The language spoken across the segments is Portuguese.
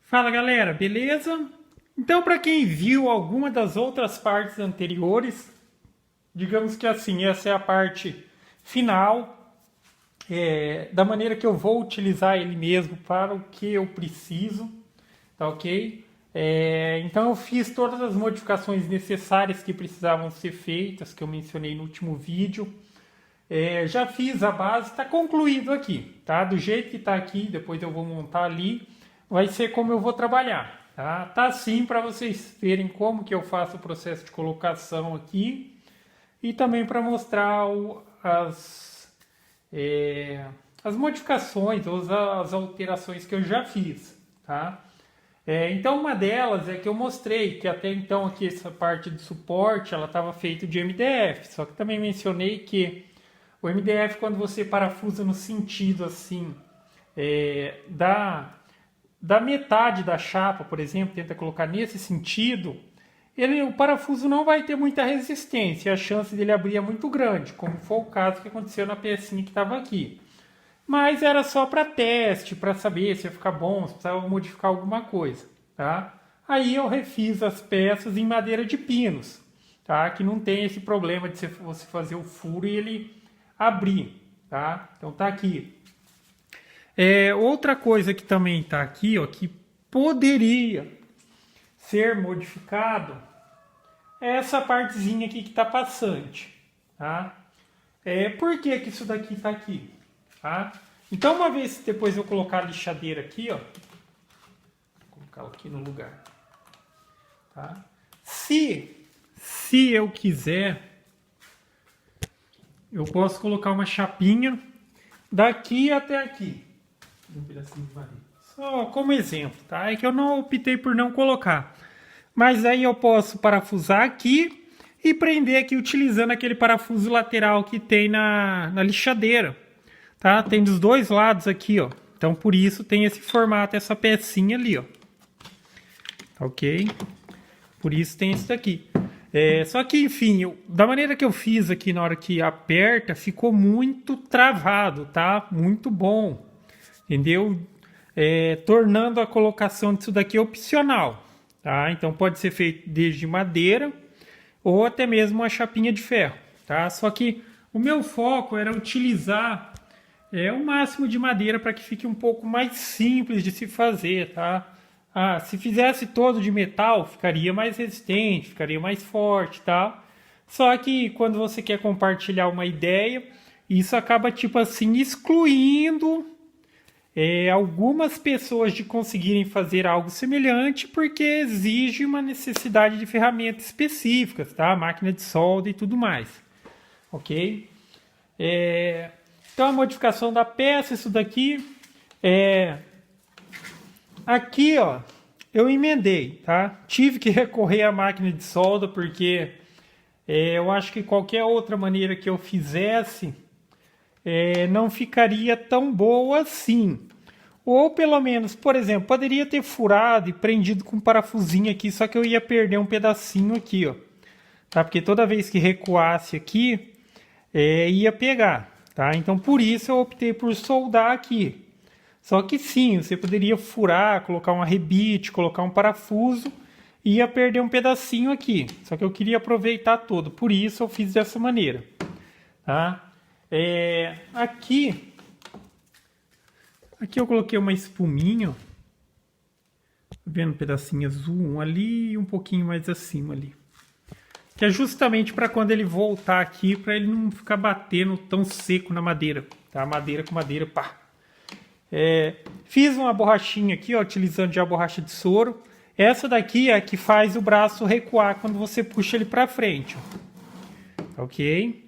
Fala galera, beleza? Então, para quem viu alguma das outras partes anteriores, digamos que assim, essa é a parte final, da maneira que eu vou utilizar ele mesmo para o que eu preciso, tá ok? Então eu fiz todas as modificações necessárias que precisavam ser feitas, que eu mencionei no último vídeo. Já fiz a base, está concluído aqui, tá? Do jeito que está aqui, depois eu vou montar ali, vai ser como eu vou trabalhar, tá? Tá assim para vocês verem como que eu faço o processo de colocação aqui e também para mostrar as modificações ou as alterações que eu já fiz, tá? Então uma delas é que eu mostrei que até então aqui essa parte de suporte ela estava feita de MDF, só que também mencionei que o MDF, quando você parafusa no sentido assim, da metade da chapa, por exemplo, tenta colocar nesse sentido, o parafuso não vai ter muita resistência, a chance dele abrir é muito grande, como foi o caso que aconteceu na pecinha que estava aqui. Mas era só para teste, para saber se ia ficar bom, se precisava modificar alguma coisa, tá? Aí eu refiz as peças em madeira de pinos, tá? Que não tem esse problema de você fazer o furo e ele abrir, tá? Então tá aqui. Outra coisa que também tá aqui, ó, que poderia ser modificado é essa partezinha aqui que tá passante, tá? Por que que isso daqui tá aqui, tá? Então uma vez depois eu colocar a lixadeira aqui, ó, vou colocar aqui no lugar, tá? Se eu quiser, eu posso colocar uma chapinha daqui até aqui. Um pedacinho de madeira. Só como exemplo, tá? É que eu não optei por não colocar. Mas aí eu posso parafusar aqui e prender aqui utilizando aquele parafuso lateral que tem na lixadeira. Tá? Tem dos dois lados aqui, ó. Então por isso tem esse formato, essa pecinha ali, ó. Ok? Por isso tem esse daqui. Só que, enfim, da maneira que eu fiz aqui na hora que aperta, ficou muito travado, tá? Muito bom. Entendeu? Tornando a colocação disso daqui opcional, tá? Então pode ser feito desde madeira ou até mesmo uma chapinha de ferro, tá? Só que o meu foco era utilizar o máximo de madeira para que fique um pouco mais simples de se fazer, tá? Se fizesse todo de metal, ficaria mais resistente, ficaria mais forte, tá? Só que quando você quer compartilhar uma ideia, isso acaba tipo assim excluindo algumas pessoas de conseguirem fazer algo semelhante porque exige uma necessidade de ferramentas específicas, tá? Máquina de solda e tudo mais, ok? Então a modificação da peça, isso daqui aqui, ó, eu emendei, tá? Tive que recorrer à máquina de solda porque eu acho que qualquer outra maneira que eu fizesse não ficaria tão boa assim. Ou pelo menos, por exemplo, poderia ter furado e prendido com um parafusinho aqui, só que eu ia perder um pedacinho aqui, ó. Tá? Porque toda vez que recuasse aqui, ia pegar, tá? Então por isso eu optei por soldar aqui. Só que sim, você poderia furar, colocar um arrebite, colocar um parafuso e ia perder um pedacinho aqui. Só que eu queria aproveitar todo, por isso eu fiz dessa maneira, tá? Aqui eu coloquei uma espuminha, ó. Tá vendo um pedacinho azul, um ali e um pouquinho mais acima ali. Que é justamente para quando ele voltar aqui, para ele não ficar batendo tão seco na madeira, tá? Madeira com madeira, pá. Fiz uma borrachinha aqui, ó, utilizando já a borracha de soro. Essa daqui é a que faz o braço recuar quando você puxa ele para frente, ó. Ok?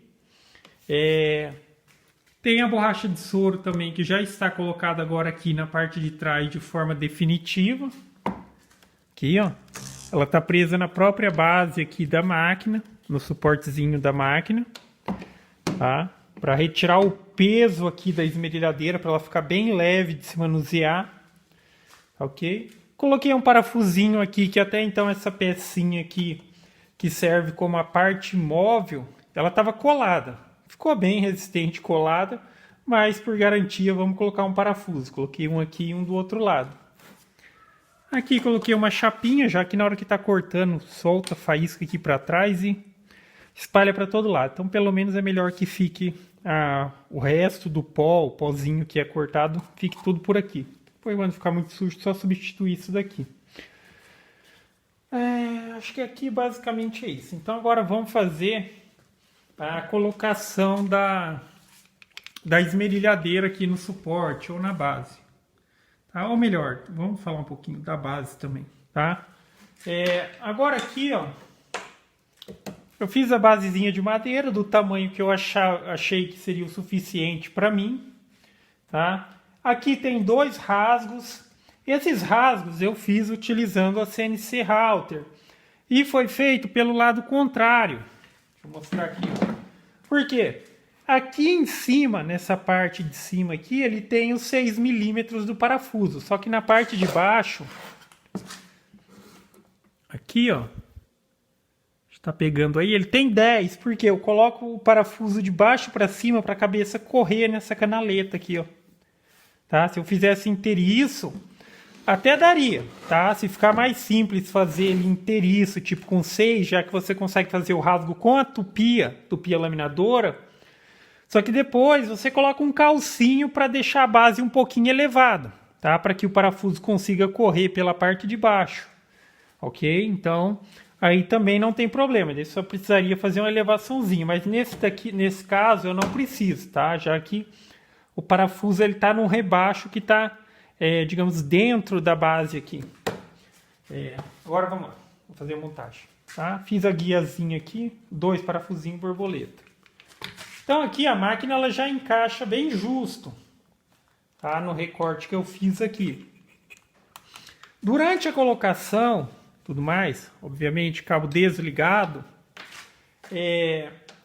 Tem a borracha de soro também, que já está colocada agora aqui na parte de trás de forma definitiva. Aqui, ó. Ela está presa na própria base aqui da máquina, no suportezinho da máquina, tá? Para retirar o peso aqui da esmerilhadeira, para ela ficar bem leve de se manusear, ok? Coloquei um parafusinho aqui, que até então essa pecinha aqui, que serve como a parte móvel, ela estava colada. Ficou bem resistente colada, mas por garantia vamos colocar um parafuso. Coloquei um aqui e um do outro lado. Aqui coloquei uma chapinha, já que na hora que está cortando, solta a faísca aqui para trás e espalha para todo lado. Então, pelo menos é melhor que fique o resto do pó, o pozinho que é cortado, fique tudo por aqui. Depois, quando ficar muito sujo, só substituir isso daqui. Acho que aqui basicamente é isso. Então, agora vamos fazer a colocação da esmerilhadeira aqui no suporte ou na base. Tá? Ou melhor, vamos falar um pouquinho da base também, tá? Agora aqui, ó, eu fiz a basezinha de madeira do tamanho que eu achei que seria o suficiente para mim, tá? Aqui tem 2 rasgos. Esses rasgos eu fiz utilizando a CNC Halter e foi feito pelo lado contrário. Deixa eu mostrar aqui. Por quê? Aqui em cima, nessa parte de cima aqui, ele tem os 6 milímetros do parafuso. Só que na parte de baixo, aqui ó, está pegando aí, ele tem 10, porque eu coloco o parafuso de baixo para cima para a cabeça correr nessa canaleta aqui, ó. Tá? Se eu fizesse inteiriço, até daria, tá? Se ficar mais simples fazer ele inteiriço, tipo com 6, já que você consegue fazer o rasgo com a tupia laminadora. Só que depois você coloca um calcinho para deixar a base um pouquinho elevada, tá? Para que o parafuso consiga correr pela parte de baixo, ok? Então, aí também não tem problema, ele só precisaria fazer uma elevaçãozinha, mas nesse caso eu não preciso, tá? Já que o parafuso ele está num rebaixo que está, digamos, dentro da base aqui. Agora vamos lá, vou fazer a montagem, tá? Fiz a guiazinha aqui, 2 parafusinhos borboleta. Então aqui a máquina ela já encaixa bem justo, tá? No recorte que eu fiz aqui. Durante a colocação, tudo mais, obviamente cabo desligado,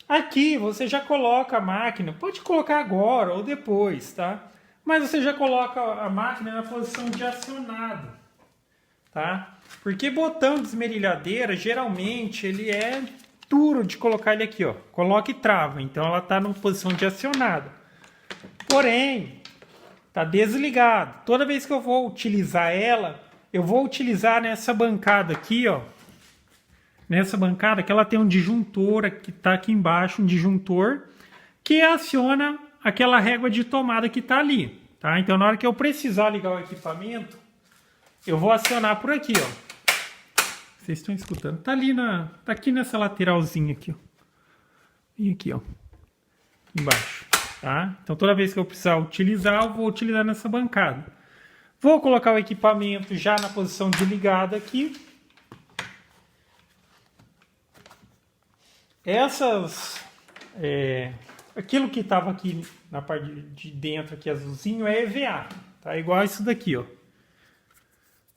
aqui você já coloca a máquina, pode colocar agora ou depois, tá? Mas você já coloca a máquina na posição de acionado, tá? Porque botão de esmerilhadeira, geralmente ele é duro de colocar ele aqui, ó. Coloca e trava. Então ela está numa posição de acionado. Porém, está desligado. Toda vez que eu vou utilizar ela, eu vou utilizar nessa bancada aqui, ó. Nessa bancada que ela tem um disjuntor que está aqui embaixo, um disjuntor que aciona aquela régua de tomada que está ali, tá? Então na hora que eu precisar ligar o equipamento, eu vou acionar por aqui, ó. Vocês estão escutando? Tá aqui nessa lateralzinha aqui, ó. E aqui, ó. Embaixo, tá? Então toda vez que eu precisar utilizar, eu vou utilizar nessa bancada. Vou colocar o equipamento já na posição de ligada aqui. Aquilo que estava aqui na parte de dentro, aqui azulzinho, é EVA, tá? Igual isso daqui, ó.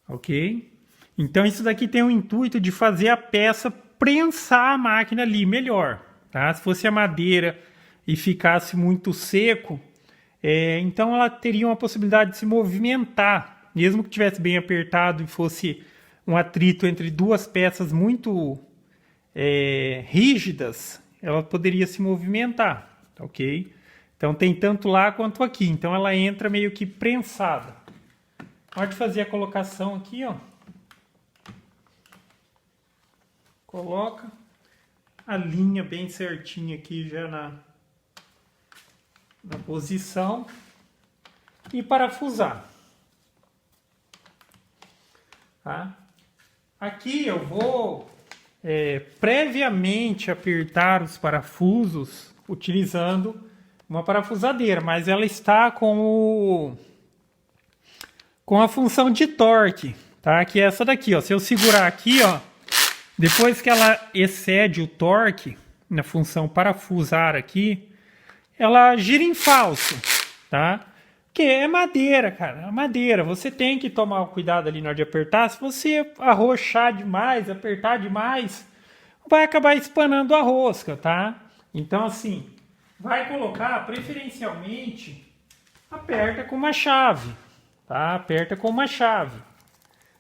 Ok? Então isso daqui tem o intuito de fazer a peça prensar a máquina ali melhor, tá? Se fosse a madeira e ficasse muito seco, então ela teria uma possibilidade de se movimentar, mesmo que tivesse bem apertado e fosse um atrito entre 2 peças muito rígidas, ela poderia se movimentar, ok? Então tem tanto lá quanto aqui, então ela entra meio que prensada. Pode fazer a colocação aqui, ó. Coloca a linha bem certinha aqui já na posição e parafusar. Tá? Aqui eu vou previamente apertar os parafusos utilizando uma parafusadeira, mas ela está com a função de torque, tá? Que é essa daqui, ó. Se eu segurar aqui, ó, depois que ela excede o torque na função parafusar aqui, ela gira em falso, tá? Que é madeira, cara, é madeira. Você tem que tomar cuidado ali na hora de apertar. Se você arrochar demais, apertar demais, vai acabar espanando a rosca, tá? Então, assim, vai colocar, preferencialmente, aperta com uma chave, tá? Aperta com uma chave.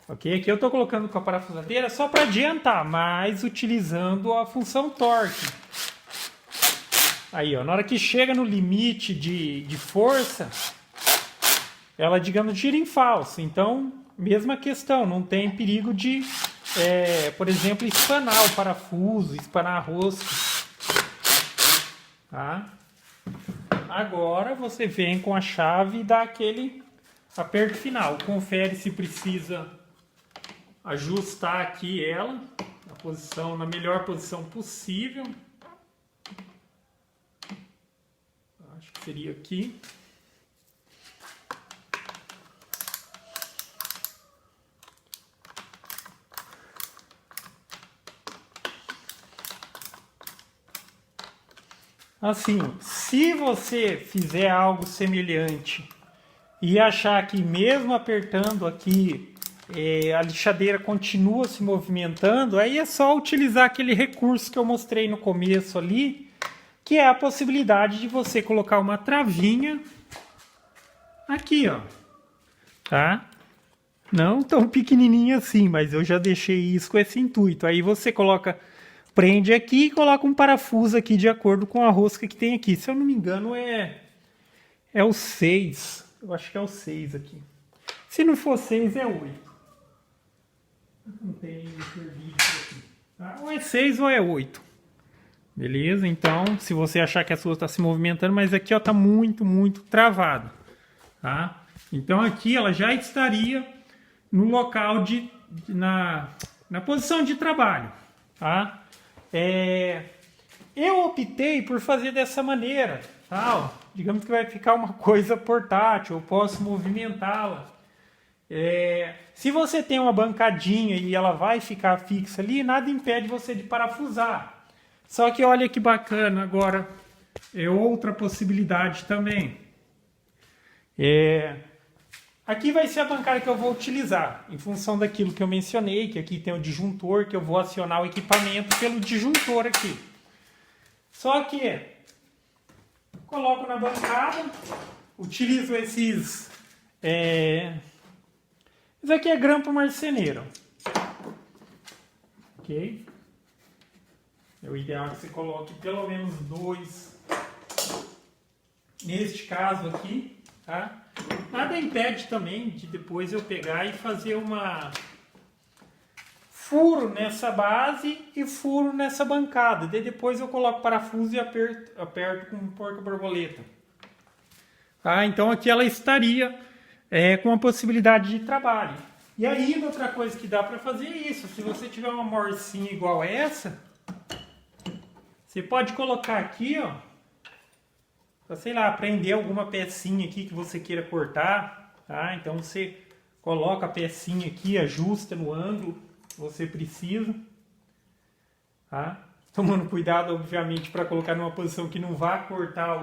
Ok? Aqui eu estou colocando com a parafusadeira só para adiantar, mas utilizando a função torque. Aí, ó, na hora que chega no limite de força, ela, digamos, gira em falso. Então, mesma questão, não tem perigo de, por exemplo, espanar o parafuso, espanar a rosca. Tá? Agora você vem com a chave e dá aquele aperto final. Confere se precisa ajustar aqui ela na melhor posição possível. Acho que seria aqui. Assim, se você fizer algo semelhante e achar que mesmo apertando aqui a lixadeira continua se movimentando, aí é só utilizar aquele recurso que eu mostrei no começo ali, que é a possibilidade de você colocar uma travinha aqui, ó, tá? Não tão pequenininha assim, mas eu já deixei isso com esse intuito. Aí você prende aqui e coloca um parafuso aqui de acordo com a rosca que tem aqui. Se eu não me engano é o 6. Eu acho que é o 6 aqui. Se não for 6 é 8. Não tem vídeo aqui. Tá? Ou é 6 ou é 8. Beleza? Então, se você achar que a sua está se movimentando, mas aqui ó, tá muito, muito travado. Tá? Então aqui ela já estaria no local na posição de trabalho. Tá? Eu optei por fazer dessa maneira, tá? Ó, digamos que vai ficar uma coisa portátil, eu posso movimentá-la. Se você tem uma bancadinha e ela vai ficar fixa ali, nada impede você de parafusar. Só que olha que bacana agora, outra possibilidade também. Aqui vai ser a bancada que eu vou utilizar, em função daquilo que eu mencionei, que aqui tem o disjuntor, que eu vou acionar o equipamento pelo disjuntor aqui. Só que coloco na bancada, utilizo esses... Isso aqui é grampo marceneiro. Ok? É o ideal que você coloque pelo menos 2. Neste caso aqui, tá? Nada impede também de depois eu pegar e fazer furo nessa base e furo nessa bancada. Daí depois eu coloco parafuso e aperto com um porca-borboleta. Tá? Então aqui ela estaria com a possibilidade de trabalho. E aí outra coisa que dá para fazer é isso. Se você tiver uma morcinha igual essa, você pode colocar aqui, ó, para, sei lá, prender alguma pecinha aqui que você queira cortar, tá? Então você coloca a pecinha aqui, ajusta no ângulo que você precisa, tá? Tomando cuidado, obviamente, para colocar numa posição que não vá cortar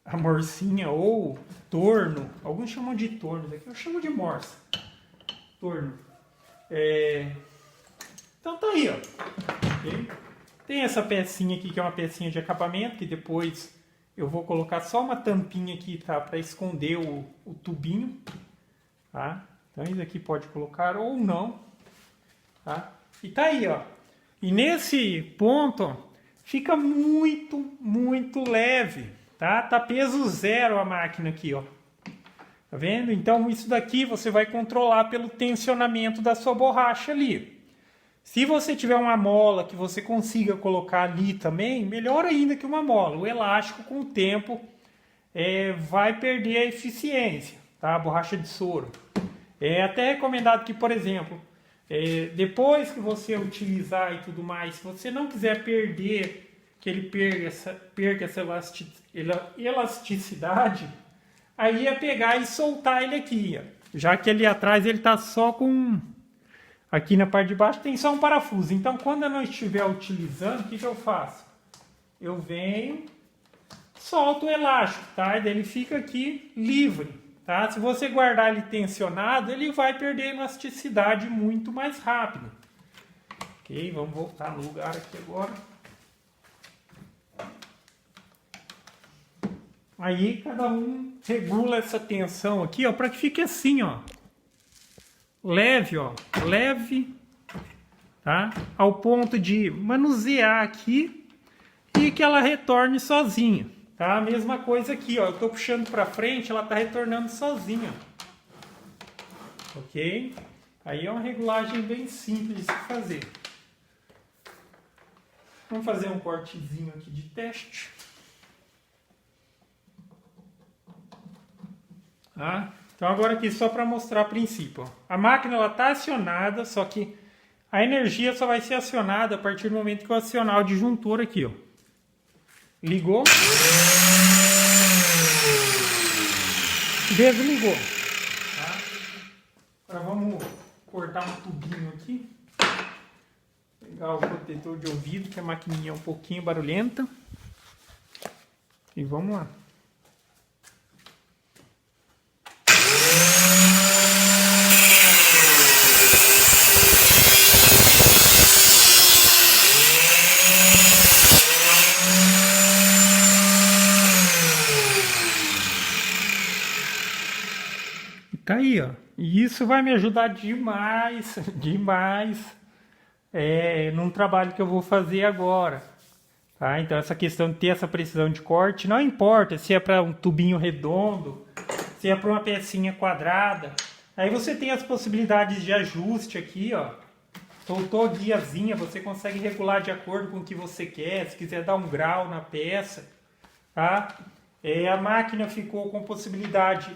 a morcinha ou torno. Alguns chamam de torno, aqui eu chamo de morsa. Torno. Então tá aí, ó. Okay? Tem essa pecinha aqui que é uma pecinha de acabamento, que depois eu vou colocar só uma tampinha aqui, tá? Para esconder o tubinho, tá? Então isso aqui pode colocar ou não, tá? E tá aí, ó. E nesse ponto, ó, fica muito, muito leve, tá? Tá peso zero a máquina aqui, ó. Tá vendo? Então isso daqui você vai controlar pelo tensionamento da sua borracha ali. Se você tiver uma mola que você consiga colocar ali também, melhor ainda que uma mola. O elástico, com o tempo, vai perder a eficiência, tá? A borracha de soro. É até recomendado que, por exemplo, depois que você utilizar e tudo mais, se você não quiser que ele perca essa elasticidade, aí é pegar e soltar ele aqui, ó. Já que ali atrás ele está só com... Aqui na parte de baixo tem só um parafuso. Então, quando eu não estiver utilizando, o que eu faço? Eu venho, solto o elástico, tá? E daí ele fica aqui livre, tá? Se você guardar ele tensionado, ele vai perder elasticidade muito mais rápido. Ok? Vamos voltar no lugar aqui agora. Aí, cada um regula essa tensão aqui, ó, para que fique assim, ó. Leve, ó, leve, tá? Ao ponto de manusear aqui e que ela retorne sozinha, tá? Tá? A mesma coisa aqui, ó. Eu tô puxando para frente, ela tá retornando sozinha. Ok? Aí é uma regulagem bem simples de se fazer. Vamos fazer um cortezinho aqui de teste. Tá? Então agora aqui só para mostrar o princípio. A máquina ela está acionada, só que a energia só vai ser acionada a partir do momento que eu acionar o disjuntor aqui. Ó. Ligou. Desligou. Tá? Agora vamos cortar um tubinho aqui. Pegar o protetor de ouvido, que a maquininha é um pouquinho barulhenta. E vamos lá. Tá aí, ó. E isso vai me ajudar demais, demais, num trabalho que eu vou fazer agora. Tá? Então essa questão de ter essa precisão de corte, não importa se é para um tubinho redondo, se é para uma pecinha quadrada. Aí você tem as possibilidades de ajuste aqui, ó. Soltou a guiazinha, você consegue regular de acordo com o que você quer, se quiser dar um grau na peça. Tá? A máquina ficou com possibilidade.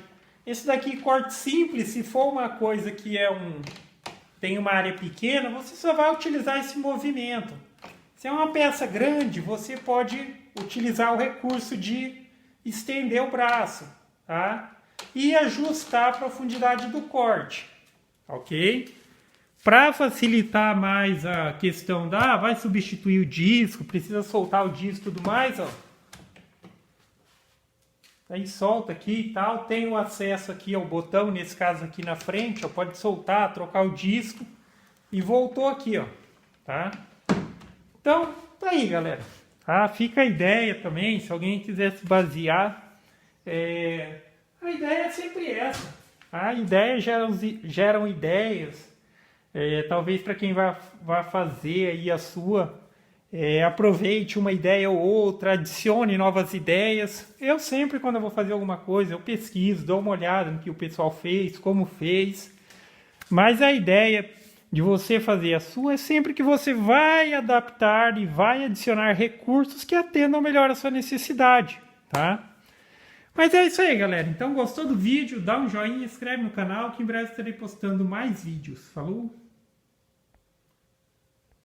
Esse daqui, corte simples, se for uma coisa que tem uma área pequena, você só vai utilizar esse movimento. Se é uma peça grande, você pode utilizar o recurso de estender o braço, tá? E ajustar a profundidade do corte, ok? Para facilitar mais a questão vai substituir o disco, precisa soltar o disco e tudo mais, ó. Aí solta aqui e tal, tem o acesso aqui ao botão, nesse caso aqui na frente, ó, pode soltar, trocar o disco e voltou aqui, ó, tá? Então, tá aí, galera. Tá? Fica a ideia também, se alguém quiser se basear, a ideia é sempre essa. A ideia geram ideias, talvez para quem vai fazer aí a sua, aproveite uma ideia ou outra, adicione novas ideias. Eu sempre, quando eu vou fazer alguma coisa, eu pesquiso, dou uma olhada no que o pessoal fez, como fez. Mas a ideia de você fazer a sua é sempre que você vai adaptar e vai adicionar recursos que atendam melhor a sua necessidade, tá? Mas é isso aí, galera. Então, gostou do vídeo? Dá um joinha, inscreve no canal que em breve estarei postando mais vídeos. Falou?